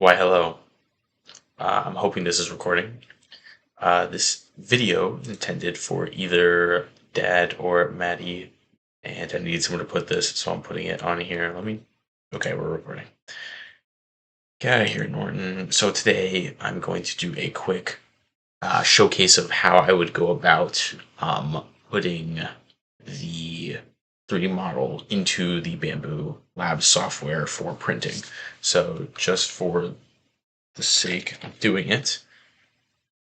Why, hello. I'm hoping this is recording. This video intended for either Dad or Maddie, and I need someone to put this, so I'm putting it on here. Okay, we're recording. Get out of here, Norton. So today I'm going to do a quick showcase of how I would go about putting the 3D model into the Bamboo Lab software for printing. So just for the sake of doing it,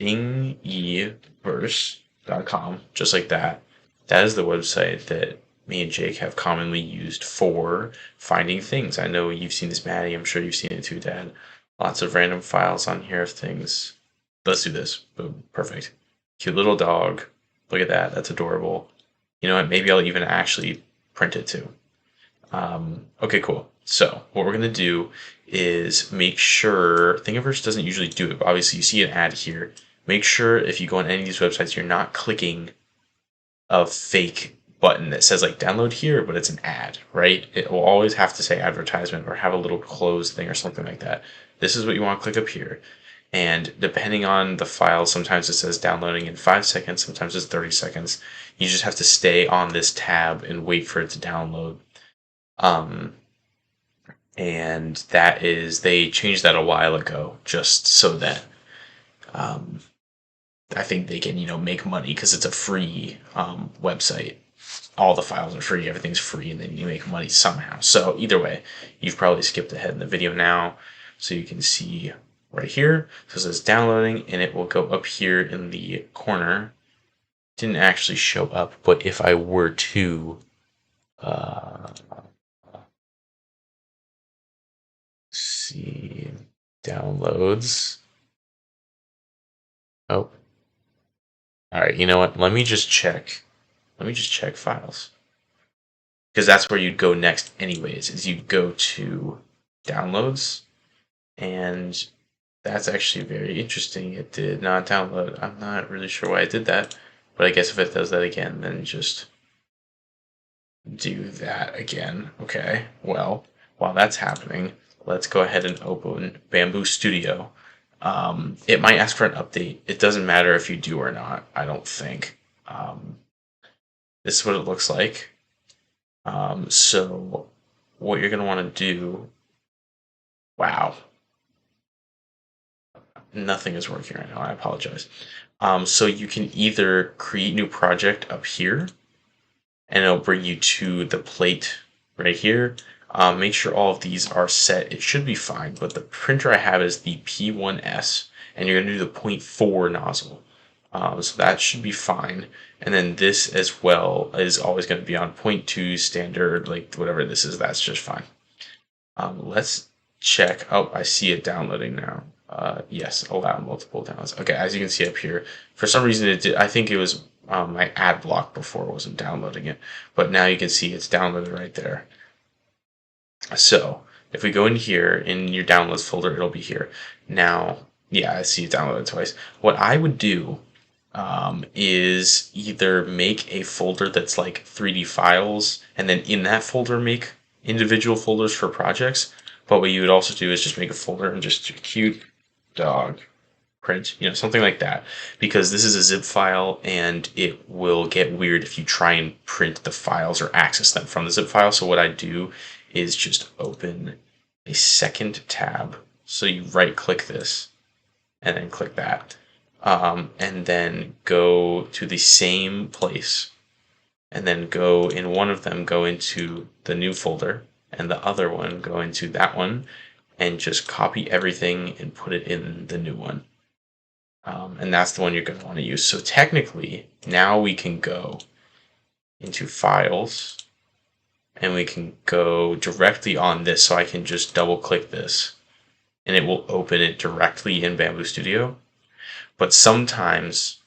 thingiverse.com, just like that. That is the website that me and Jake have commonly used for finding things. I know you've seen this, Maddie. I'm sure you've seen it too, Dad. Lots of random files on here of things. Let's do this. Boom. Perfect. Cute little dog. Look at that. That's adorable. You know what? Maybe I'll even actually print it too. Okay, cool. So what we're going to do is make sure Thingiverse doesn't usually do it, but obviously you see an ad here. Make sure if you go on any of these websites, you're not clicking a fake button that says like download here, but it's an ad, right? It will always have to say advertisement or have a little closed thing or something like that. This is what you want to click up here. And depending on the file, sometimes it says downloading in 5 seconds, sometimes it's 30 seconds. You just have to stay on this tab and wait for it to download. And they changed that a while ago just so that um, I think they can, make money because it's a free website. All the files are free, everything's free, and then you make money somehow. So either way, you've probably skipped ahead in the video now, so you can see right here. So it says downloading, and it will go up here in the corner. Didn't actually show up, but if I were to see downloads. Oh, all right. You know what? Let me just check. Let me just check files. Because that's where you'd go next anyways, is you'd go to downloads, and that's actually very interesting. It did not download. I'm not really sure why it did that, but I guess if it does that again, then just do that again. Okay, well, while that's happening, let's go ahead and open Bamboo Studio. It might ask for an update. It doesn't matter if you do or not, I don't think. This is what it looks like. So what you're going to want to do, wow, nothing is working right now. I apologize. So you can either create new project up here, and it'll bring you to the plate right here. Make sure all of these are set. It should be fine, but the printer I have is the P1S, and you're going to do the 0.4 nozzle. So that should be fine. And then this as well is always going to be on 0.2 standard, like whatever this is, that's just fine. Let's check. Oh, I see it downloading now. Yes, allow multiple downloads. Okay, as you can see up here, for some reason it did. I think it was my ad block before wasn't downloading it, but now you can see it's downloaded right there. So if we go in here in your downloads folder, it'll be here. Now, yeah, I see it downloaded twice. What I would do is either make a folder that's like 3D files, and then in that folder make individual folders for projects. But what you would also do is just make a folder and just cute dog print, something like that. Because this is a zip file and it will get weird if you try and print the files or access them from the zip file. So what I do is just open a second tab. So you right click this and then click that. And then go to the same place, and then go in one of them, go into the new folder, and the other one go into that one, and just copy everything and put it in the new one. And that's the one you're going to want to use. So technically, now we can go into files, and we can go directly on this. So I can just double click this, and it will open it directly in Bamboo Studio. But sometimes,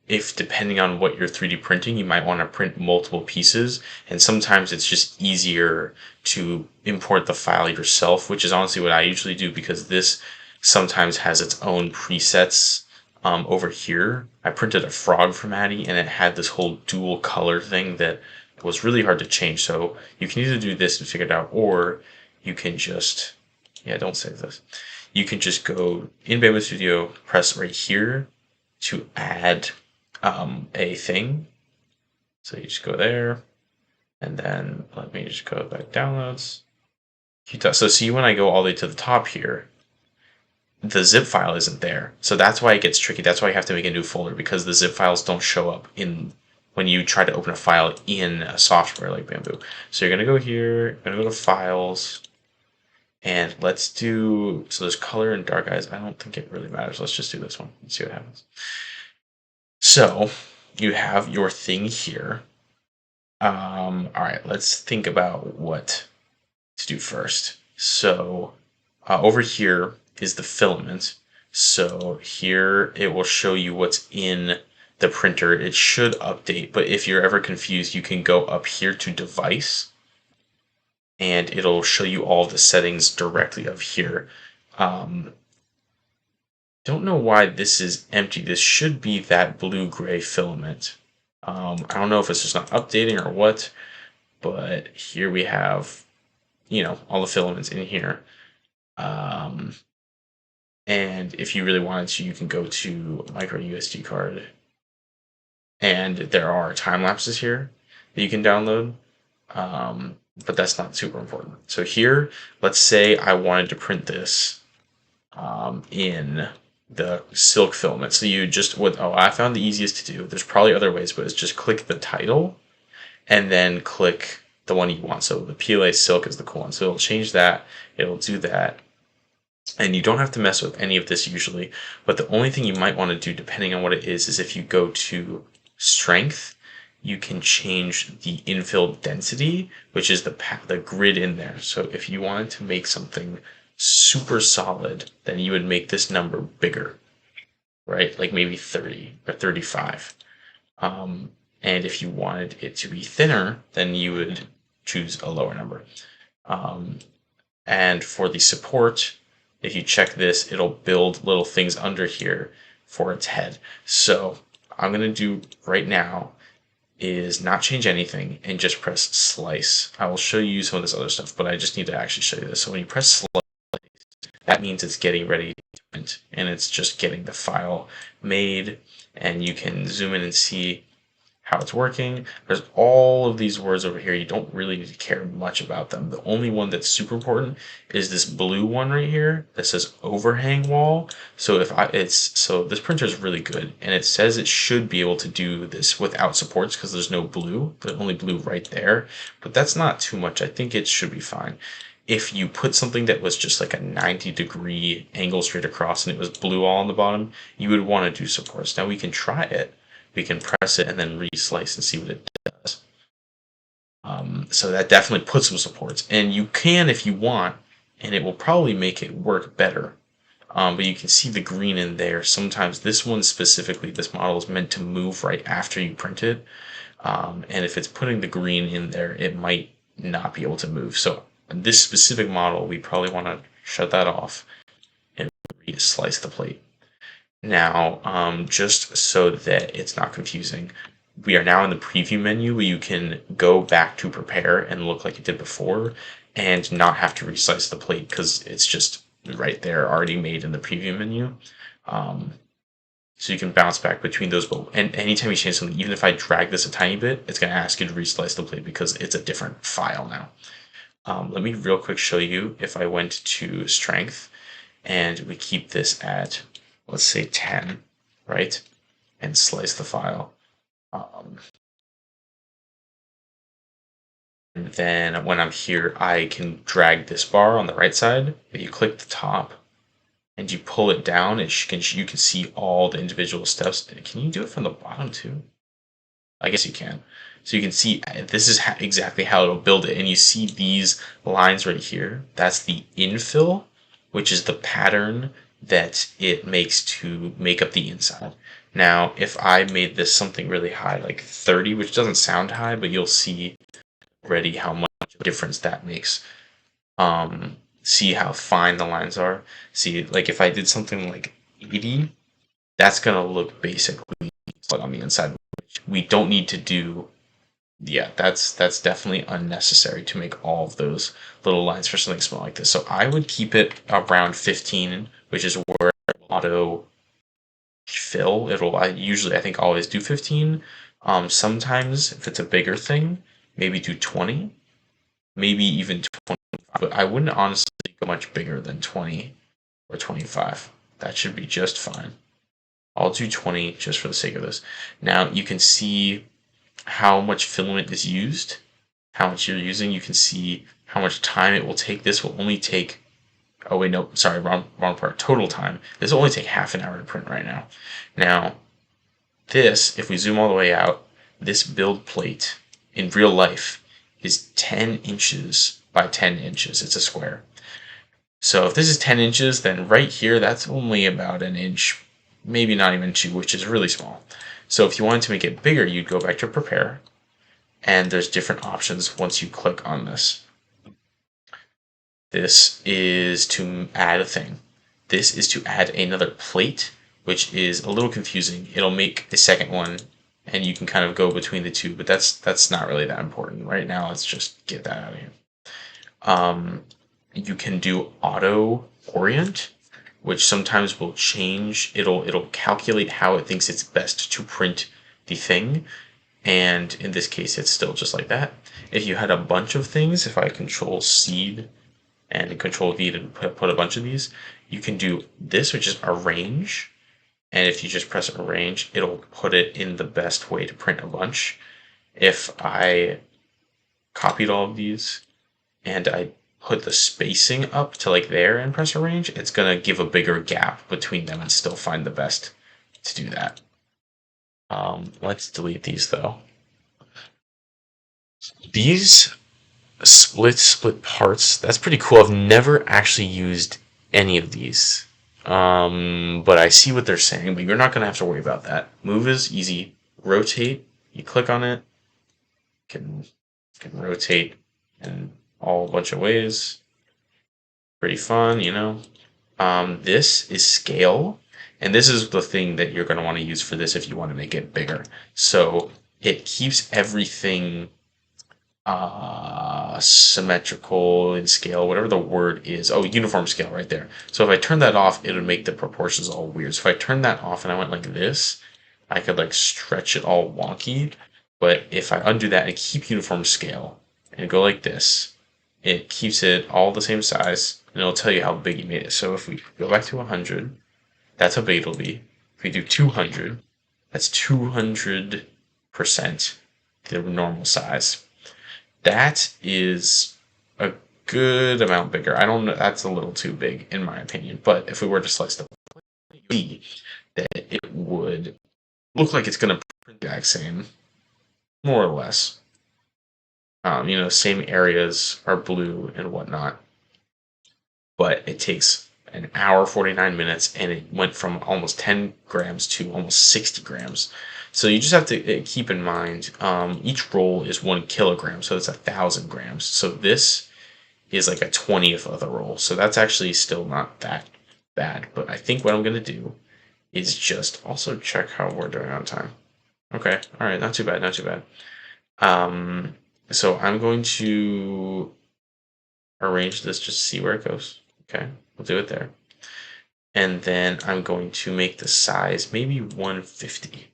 if depending on what you're 3D printing, you might want to print multiple pieces. And sometimes it's just easier to import the file yourself, which is honestly what I usually do, because this sometimes has its own presets. Over here, I printed a frog for Maddie, and it had this whole dual color thing that was really hard to change. So you can either do this and figure it out, or you can just Yeah, don't save this. You can just go in Bamboo Studio, press right here to add a thing. So you just go there, and then let me just go back downloads. So see when I go all the way to the top here, the zip file isn't there. So that's why it gets tricky. That's why you have to make a new folder because the zip files don't show up in when you try to open a file in a software like Bamboo. So you're gonna go here, you're gonna go to files, and let's do so there's color and dark eyes. I don't think it really matters. Let's just do this one and see what happens. So you have your thing here. All right, let's think about what to do first. So over here is the filament. So here it will show you what's in the printer. It should update, but if you're ever confused, you can go up here to device and it'll show you all the settings directly up here. Don't know why this is empty. This should be that blue-gray filament. I don't know if it's just not updating or what, but here we have, all the filaments in here. And if you really wanted to, you can go to micro SD card. And there are time lapses here that you can download. But that's not super important. So here, let's say I wanted to print this in the silk filament. So you just I found the easiest to do. There's probably other ways, but it's just click the title and then click the one you want. So the PLA silk is the cool one. So it'll change that. It'll do that. And you don't have to mess with any of this usually, but the only thing you might want to do, depending on what it is if you go to strength, you can change the infill density, which is the grid in there. So if you wanted to make something super solid, then you would make this number bigger, right? Like maybe 30 or 35. And if you wanted it to be thinner, then you would choose a lower number. And for the support, if you check this, it'll build little things under here for its head. So I'm going to do right now is not change anything and just press slice. I will show you some of this other stuff, but I just need to actually show you this. So when you press slice, that means it's getting ready to print and it's just getting the file made, and you can zoom in and see how it's working. There's all of these words over here. You don't really need to care much about them. The only one that's super important is this blue one right here that says overhang wall. So this printer is really good, and it says it should be able to do this without supports because there's no blue, but only blue right there. But that's not too much. I think it should be fine. If you put something that was just like a 90-degree angle straight across and it was blue all on the bottom, you would want to do supports. Now we can try it. We can press it and then re-slice and see what it does. So that definitely puts some supports. And you can if you want, and it will probably make it work better. But you can see the green in there. Sometimes this one specifically, this model is meant to move right after you print it. And if it's putting the green in there, it might not be able to move. So this specific model, we probably want to shut that off and re-slice the plate. Now, just so that it's not confusing, we are now in the preview menu where you can go back to prepare and look like it did before and not have to resize the plate because it's just right there already made in the preview menu. So you can bounce back between those, and anytime you change something, even if I drag this a tiny bit, it's going to ask you to reslice the plate because it's a different file now. Let me real quick show you if I went to strength and we keep this at, let's say 10, right? And slice the file. And then when I'm here, I can drag this bar on the right side. If you click the top and you pull it down, you can see all the individual steps. Can you do it from the bottom too? I guess you can. So you can see this is exactly how it'll build it. And you see these lines right here. That's the infill, which is the pattern that it makes to make up the inside. Now, if I made this something really high, like 30, which doesn't sound high, but you'll see already how much difference that makes. See how fine the lines are. See, like if I did something like 80, that's gonna look basically like on the inside. We don't need to do Yeah, that's definitely unnecessary to make all of those little lines for something small like this. So I would keep it around 15, which is where auto fill. I think always do 15. Sometimes if it's a bigger thing, maybe do 20, maybe even 25. But I wouldn't honestly go much bigger than 20 or 25. That should be just fine. I'll do 20 just for the sake of this. Now you can see how much filament is used, how much you're using. You can see how much time it will take. This will only take, oh wait, no, sorry, wrong part. Total time. This will only take half an hour to print right now. Now, this, if we zoom all the way out, this build plate in real life is 10 inches by 10 inches. It's a square. So if this is 10 inches, then right here, that's only about an inch, maybe not even two, which is really small. So if you wanted to make it bigger, you'd go back to prepare, and there's different options once you click on this. This is to add a thing. This is to add another plate, which is a little confusing. It'll make a second one, and you can kind of go between the two, but that's not really that important. Right now, let's just get that out of here. You can do auto orient, which sometimes will change. It'll calculate how it thinks it's best to print the thing, and in this case, it's still just like that. If you had a bunch of things, if I control seed and control V to put a bunch of these, you can do this, which is arrange. And if you just press arrange, it'll put it in the best way to print a bunch. If I copied all of these and I put the spacing up to like there and press arrange, it's gonna give a bigger gap between them and still find the best to do that. Let's delete these though. These split parts, that's pretty cool. I've never actually used any of these. But I see what they're saying, but you're not gonna have to worry about that. Move is easy. Rotate, you click on it, can rotate in all a bunch of ways. Pretty fun, you know. This is scale, and this is the thing that you're gonna want to use for this if you want to make it bigger. So it keeps everything symmetrical in scale, whatever the word is. Oh, uniform scale right there. So if I turn that off, it would make the proportions all weird. So if I turn that off and I went like this, I could like stretch it all wonky. But if I undo that and keep uniform scale and go like this, it keeps it all the same size and it'll tell you how big you made it. So if we go back to 100, that's how big it'll be. If we do 200, that's 200% the normal size. That is a good amount bigger. I don't know, that's a little too big in my opinion, but if we were to slice the plate, that it would look like it's going to print the exact same, more or less. Same areas are blue and whatnot, but it takes an hour 49 minutes and it went from almost 10 grams to almost 60 grams. So you just have to keep in mind each roll is 1 kilogram, so it's 1,000 grams. So this is like a 20th of the roll, so that's actually still not that bad. But I think what I'm gonna do is just also check how we're doing on time. Okay, all right, not too bad, not too bad. So I'm going to arrange this just to see where it goes. Okay, we'll do it there. And then I'm going to make the size maybe 150.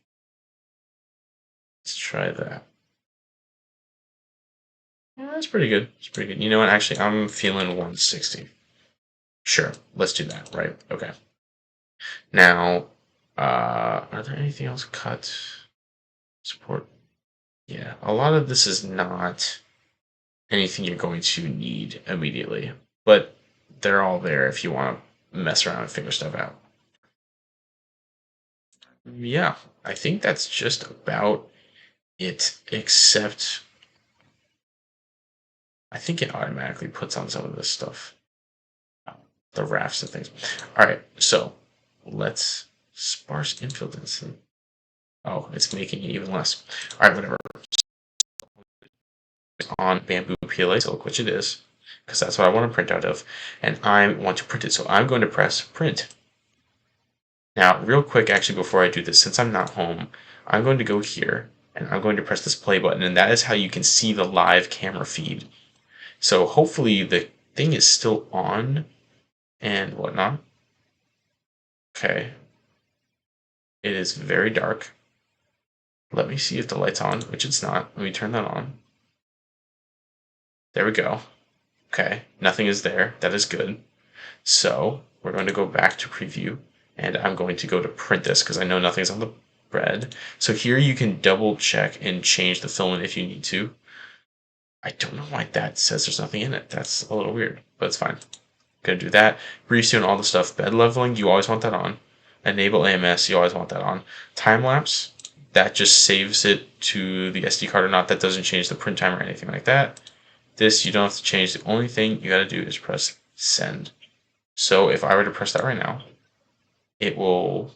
Let's try that. Yeah, that's pretty good. It's pretty good. You know what? Actually, I'm feeling 160. Sure, let's do that, right? Okay. Now, are there anything else cut? Support? Yeah, a lot of this is not anything you're going to need immediately, but they're all there if you want to mess around and figure stuff out. Yeah, I think that's just about it, except I think it automatically puts on some of this stuff, the rafts and things. All right, so let's sparse infill density. Oh, it's making it even less. All right, whatever. On bamboo PLA silk, which it is, because that's what I want to print out of, and I want to print it. So I'm going to press print. Now, real quick, actually, before I do this, since I'm not home, I'm going to go here, and I'm going to press this play button, and that is how you can see the live camera feed. So hopefully the thing is still on and whatnot. Okay. It is very dark. Let me see if the light's on, which it's not. Let me turn that on. There we go. Okay, nothing is there. That is good. So we're going to go back to preview, and I'm going to go to print this because I know nothing's on the bread. So here you can double check and change the filament if you need to. I don't know why that says there's nothing in it. That's a little weird, but it's fine. Gonna do that. Briefs you on all the stuff. Bed leveling, you always want that on. Enable AMS, you always want that on. Time lapse, that just saves it to the SD card or not. That doesn't change the print time or anything like that. This you don't have to change. The only thing you gotta do is press send. So if I were to press that right now, it will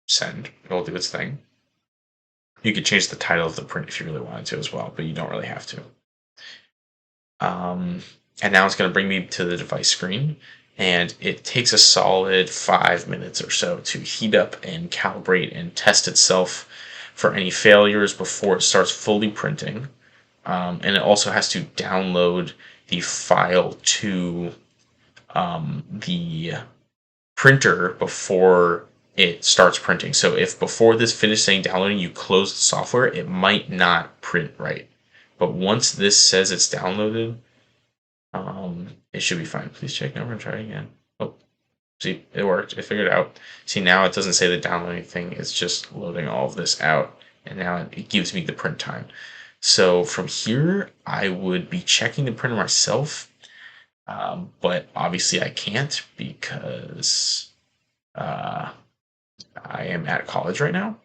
send. It will do its thing. You could change the title of the print if you really wanted to as well, but you don't really have to. And now it's going to bring me to the device screen, and it takes a solid 5 minutes or so to heat up and calibrate and test itself for any failures before it starts fully printing. And it also has to download the file to the printer before it starts printing. So if before this finished saying downloading, you close the software, it might not print right. But once this says it's downloaded, it should be fine. Please check number and try again. Oh, see, it worked. It figured it out. See, now it doesn't say the downloading thing. It's just loading all of this out, and now it gives me the print time. So from here, I would be checking the printer myself, but obviously I can't because I am at college right now.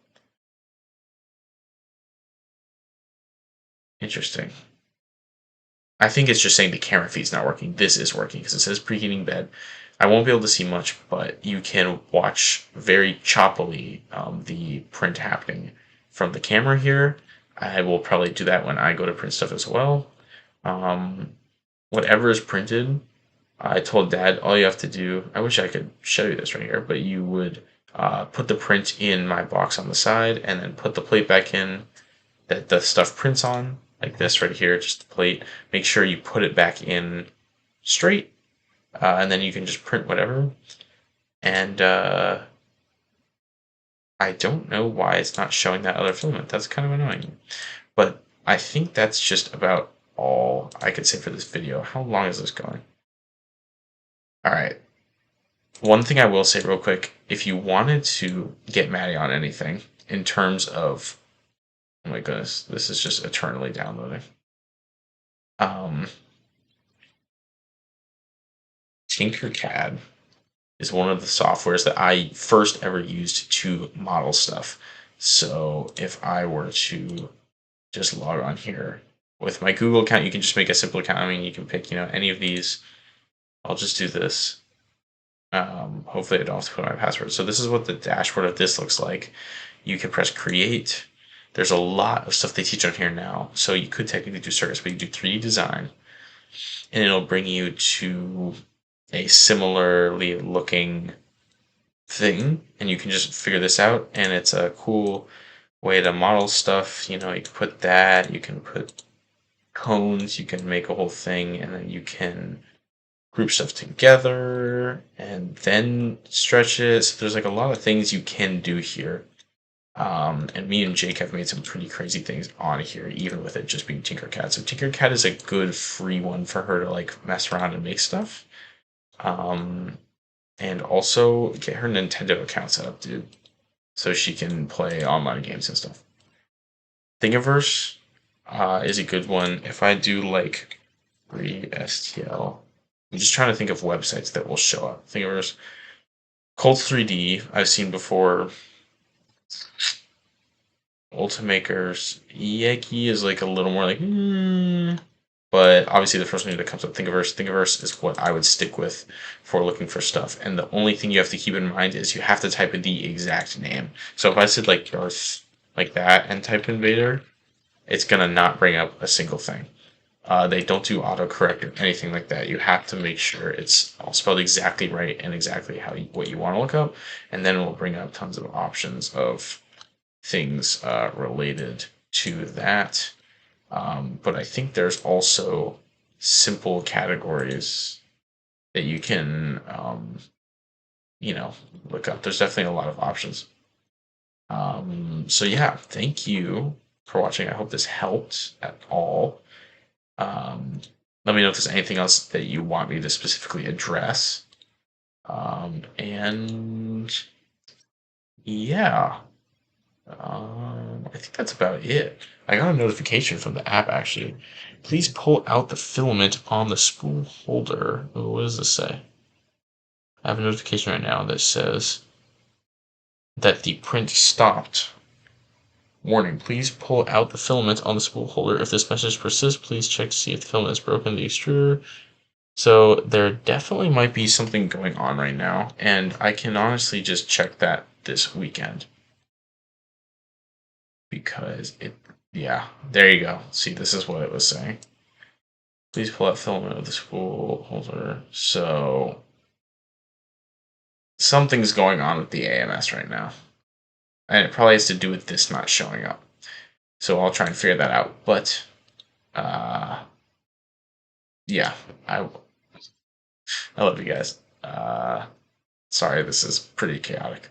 Interesting. I think it's just saying the camera feed's not working. This is working because it says preheating bed. I won't be able to see much, but you can watch very choppily the print happening from the camera here. I will probably do that when I go to print stuff as well. Whatever is printed, I told Dad all you have to do. I wish I could show you this right here, but you would put the print in my box on the side and then put the plate back in that the stuff prints on, like this right here, just the plate. Make sure you put it back in straight, and then you can just print whatever. And I don't know why it's not showing that other filament. That's kind of annoying. But I think that's just about all I could say for this video. How long is this going? All right. One thing I will say real quick, if you wanted to get Maddie on anything in terms of, oh my goodness, this is just eternally downloading. Tinkercad is one of the softwares that I first ever used to model stuff. So if I were to just log on here with my Google account, you can just make a simple account. I mean, you can pick, any of these. I'll just do this. Hopefully I don't have to put my password. So this is what the dashboard of this looks like. You can press create. There's a lot of stuff they teach on here now. So you could technically do circuits, but you do 3D design. And it'll bring you to a similarly looking thing. And you can just figure this out. And it's a cool way to model stuff. You can put that. You can put cones. You can make a whole thing. And then you can group stuff together and then stretch it. So there's a lot of things you can do here. And me and Jake have made some pretty crazy things on here, even with it just being Tinkercad. So Tinkercad is a good free one for her to mess around and make stuff. And also get her Nintendo account set up, dude, so she can play online games and stuff. Thingiverse is a good one. If I do STL, I'm just trying to think of websites that will show up. Thingiverse, Cold 3D, I've seen before. Ultimakers, Yeki is a little more but obviously the first one that comes up, Thingiverse. Thingiverse is what I would stick with for looking for stuff. And the only thing you have to keep in mind is you have to type in the exact name. So if I said Darth like that and type in Vader, it's gonna not bring up a single thing. They don't do autocorrect or anything like that. You have to make sure it's all spelled exactly right and exactly what you want to look up, and then it will bring up tons of options of things related to that. But I think there's also simple categories that you can, look up. There's definitely a lot of options. So yeah, thank you for watching. I hope this helped at all. Um, Let me know if there's anything else that you want me to specifically address. And yeah, I think that's about it. I got a notification from the app actually. Please pull out the filament on the spool holder. Oh, what does this say? I have a notification right now that says that the print stopped. Warning, please pull out the filament on the spool holder. If this message persists, please check to see if the filament is broken in the extruder. So there definitely might be something going on right now, and I can honestly just check that this weekend. Because yeah, there you go. See, this is what it was saying. Please pull out filament of the spool holder. So something's going on with the AMS right now. And it probably has to do with this not showing up. So I'll try and figure that out. But uh yeah, I love you guys. Sorry, this is pretty chaotic.